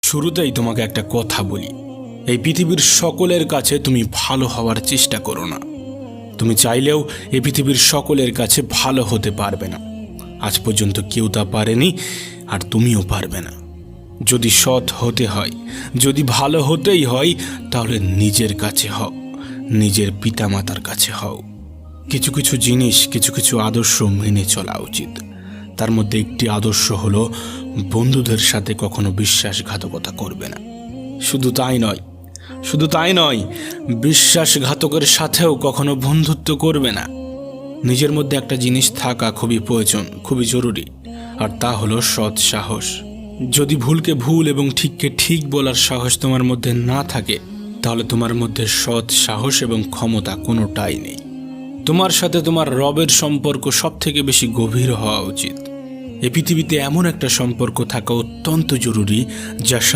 শুরুতেই তোমাকে একটা কথা বলি, এই পৃথিবীর সকলের কাছে তুমি ভালো হওয়ার চেষ্টা করো না। তুমি চাইলেও এই পৃথিবীর সকলের কাছে ভালো হতে পারবে না। আজ পর্যন্ত কেউ তা পারেনি, আর তুমিও পারবে না। যদি সৎ হতে হয়, যদি ভালো হতেই হয়, তাহলে নিজের কাছে হও, নিজের পিতামাতার কাছে হও। কিছু কিছু জিনিস, কিছু কিছু আদর্শ মেনে চলা উচিত। তার মধ্যে একটি আদর্শ হলো বন্ধুদের সাথে কখনো বিশ্বাসঘাতকতা করবে না। শুধু তাই নয়, বিশ্বাসঘাতকের সাথেও কখনো বন্ধুত্ব করবে না। নিজের মধ্যে একটা জিনিস থাকা খুবই প্রয়োজন, খুবই জরুরি, আর তা হলো সৎ সাহস। যদি ভুলকে ভুল এবং ঠিককে ঠিক বলার সাহস তোমার মধ্যে না থাকে, তাহলে তোমার মধ্যে সৎ সাহস এবং ক্ষমতা কোনোটাই নেই। তোমার সাথে তোমার রবের সম্পর্ক সব থেকে বেশি গভীর হওয়া উচিত। এই পৃথিবীতে এমন একটা সম্পর্ক থাকা অত্যন্ত জরুরি, যার সাথে